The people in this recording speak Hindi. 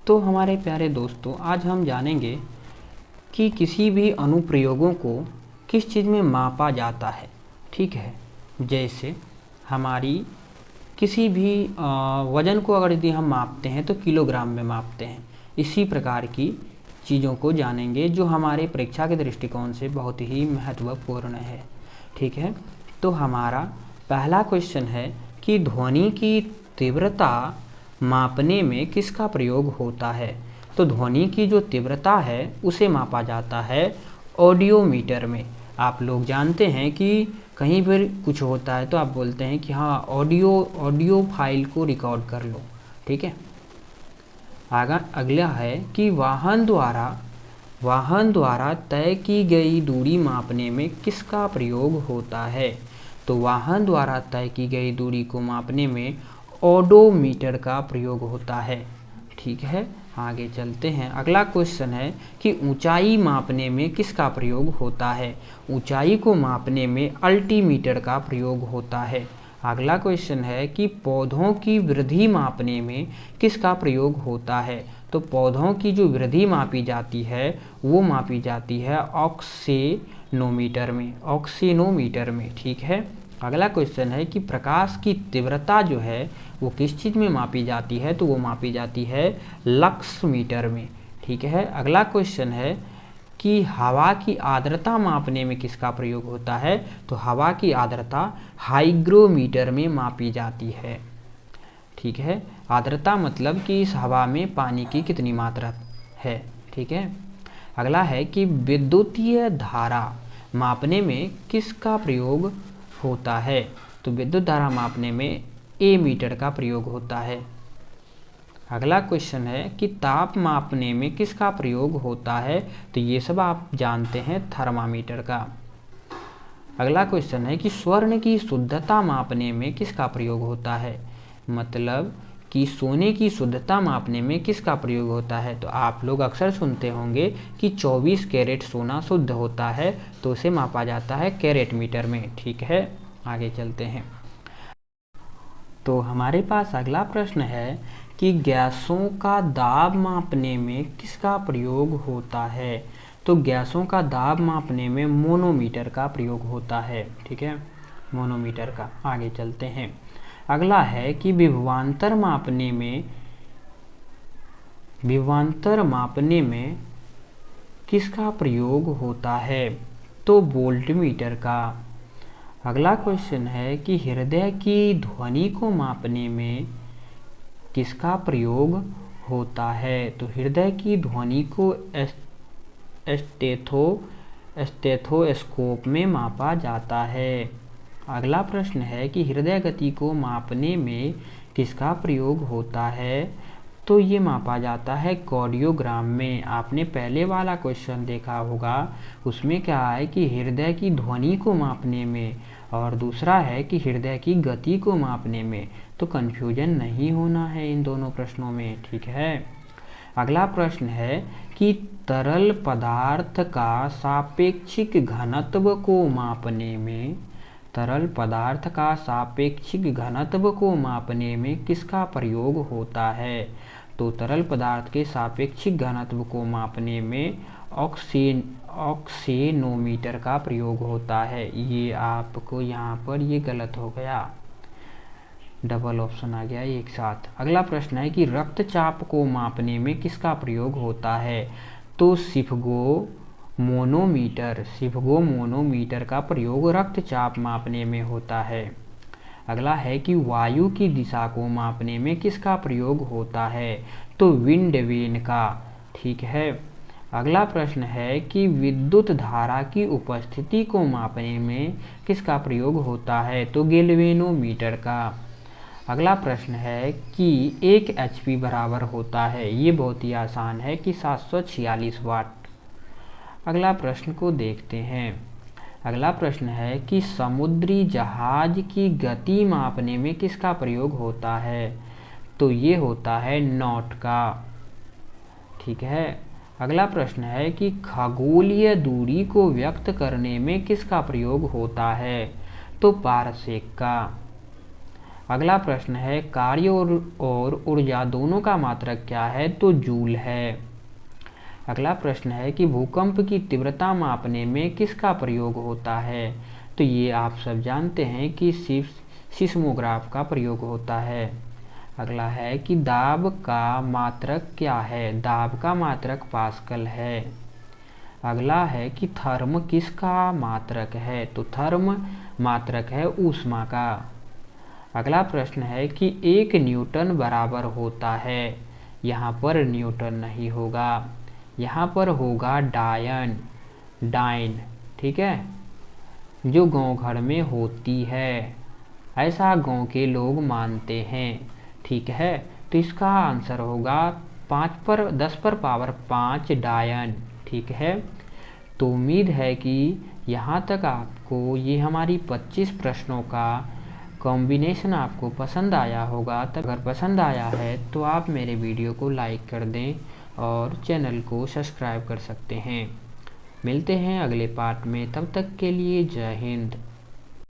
तो हमारे प्यारे दोस्तों, आज हम जानेंगे कि किसी भी अनुप्रयोगों को किस चीज़ में मापा जाता है। ठीक है, जैसे हमारी किसी भी वज़न को अगर यदि हम मापते हैं तो किलोग्राम में मापते हैं। इसी प्रकार की चीज़ों को जानेंगे जो हमारे परीक्षा के दृष्टिकोण से बहुत ही महत्वपूर्ण है। ठीक है, तो हमारा पहला क्वेश्चन है कि ध्वनि की तीव्रता मापने में किसका प्रयोग होता है। तो ध्वनि की जो तीव्रता है उसे मापा जाता है ऑडियोमीटर में। आप लोग जानते हैं कि कहीं पर कुछ होता है तो आप बोलते हैं कि हाँ ऑडियो फाइल को रिकॉर्ड कर लो। ठीक है, अगला है कि वाहन द्वारा तय की गई दूरी मापने में किसका प्रयोग होता है। तो वाहन द्वारा तय की गई दूरी को मापने में ओडोमीटर का प्रयोग होता है। ठीक है, आगे चलते हैं। अगला क्वेश्चन है कि ऊंचाई मापने में किसका प्रयोग होता है। ऊंचाई को मापने में अल्टीमीटर का प्रयोग होता है। अगला क्वेश्चन है कि पौधों की वृद्धि मापने में किसका प्रयोग होता है। तो पौधों की जो वृद्धि मापी जाती है वो मापी जाती है ऑक्सीनोमीटर में। ठीक है, अगला क्वेश्चन है कि प्रकाश की तीव्रता जो है वो किस चीज़ में मापी जाती है। तो वो मापी जाती है लक्स मीटर में। ठीक है, अगला क्वेश्चन है कि हवा की आर्द्रता मापने में किसका प्रयोग होता है। तो हवा की आर्द्रता हाइग्रोमीटर में मापी जाती है। ठीक है, आर्द्रता मतलब कि इस हवा में पानी की कितनी मात्रा है। ठीक है, अगला है कि विद्युतीय धारा मापने में किसका प्रयोग होता है। तो विद्युत धारा मापने में एमीटर का प्रयोग होता है। अगला क्वेश्चन है कि ताप मापने में किसका प्रयोग होता है। तो ये सब आप जानते हैं थर्मामीटर का। अगला क्वेश्चन है कि स्वर्ण की शुद्धता मापने में किसका प्रयोग होता है। मतलब कि सोने की शुद्धता मापने में किसका प्रयोग होता है। तो आप लोग अक्सर सुनते होंगे कि 24 कैरेट सोना शुद्ध होता है, तो उसे मापा जाता है कैरेट मीटर में। ठीक है, आगे चलते हैं। तो हमारे पास अगला प्रश्न है कि गैसों का दाब मापने में किसका प्रयोग होता है। तो गैसों का दाब मापने में मोनोमीटर का प्रयोग होता है। ठीक है, मोनोमीटर का। आगे चलते हैं। अगला है कि विभवांतर मापने में किसका प्रयोग होता है। तो वोल्टमीटर का। अगला क्वेश्चन है कि हृदय की ध्वनि को मापने में किसका प्रयोग होता है। तो हृदय की ध्वनि को स्टेथोस्कोप में मापा जाता है। अगला प्रश्न है कि हृदय गति को मापने में किसका प्रयोग होता है। तो ये मापा जाता है कार्डियोग्राम में। आपने पहले वाला क्वेश्चन देखा होगा, उसमें क्या है कि हृदय की ध्वनि को मापने में, और दूसरा है कि हृदय की गति को मापने में। तो कन्फ्यूजन नहीं होना है इन दोनों प्रश्नों में। ठीक है, अगला प्रश्न है कि तरल पदार्थ का सापेक्षिक घनत्व को मापने में किसका प्रयोग होता है। तो तरल पदार्थ के सापेक्षिक घनत्व को मापने में ऑक्सीनोमीटर का प्रयोग होता है। ये आपको यहाँ पर ये गलत हो गया, डबल ऑप्शन आ गया एक साथ। अगला प्रश्न है कि रक्तचाप को मापने में किसका प्रयोग होता है। तो सिफगो मोनोमीटर का प्रयोग रक्तचाप मापने में होता है। अगला है कि वायु की दिशा को मापने में किसका प्रयोग होता है। तो विंड वेन का। ठीक है, अगला प्रश्न है कि विद्युत धारा की उपस्थिति को मापने में किसका प्रयोग होता है। तो गैल्वेनोमीटर का। अगला प्रश्न है कि 1 HP बराबर होता है, ये बहुत ही आसान है, कि 746 वाट। अगला प्रश्न को देखते हैं। अगला प्रश्न है कि समुद्री जहाज की गति मापने में किसका प्रयोग होता है। तो ये होता है नॉट का। ठीक है, अगला प्रश्न है कि खगोलीय दूरी को व्यक्त करने में किसका प्रयोग होता है। तो पारसेक का। अगला प्रश्न है कार्य और ऊर्जा दोनों का मात्रक क्या है? तो जूल है। अगला प्रश्न है कि भूकंप की तीव्रता मापने में किसका प्रयोग होता है? तो ये आप सब जानते हैं कि सिस्मोग्राफ का प्रयोग होता है। अगला है कि दाब का मात्रक क्या है? दाब का मात्रक पास्कल है। अगला है कि थर्म किसका मात्रक है? तो थर्म मात्रक है ऊष्मा का। अगला प्रश्न है कि 1 न्यूटन बराबर होता है, यहाँ पर न्यूटन नहीं होगा, यहाँ पर होगा डाइन, ठीक है, जो गांव घर में होती है, ऐसा गांव के लोग मानते हैं, ठीक है। तो इसका आंसर होगा 10⁻5 डायन, ठीक है। तो उम्मीद है कि यहाँ तक आपको ये हमारी 25 प्रश्नों का कॉम्बिनेशन आपको पसंद आया होगा। तब अगर पसंद आया है तो आप मेरे वीडियो को लाइक कर दें और चैनल को सब्सक्राइब कर सकते हैं। मिलते हैं अगले पार्ट में, तब तक के लिए जय हिंद।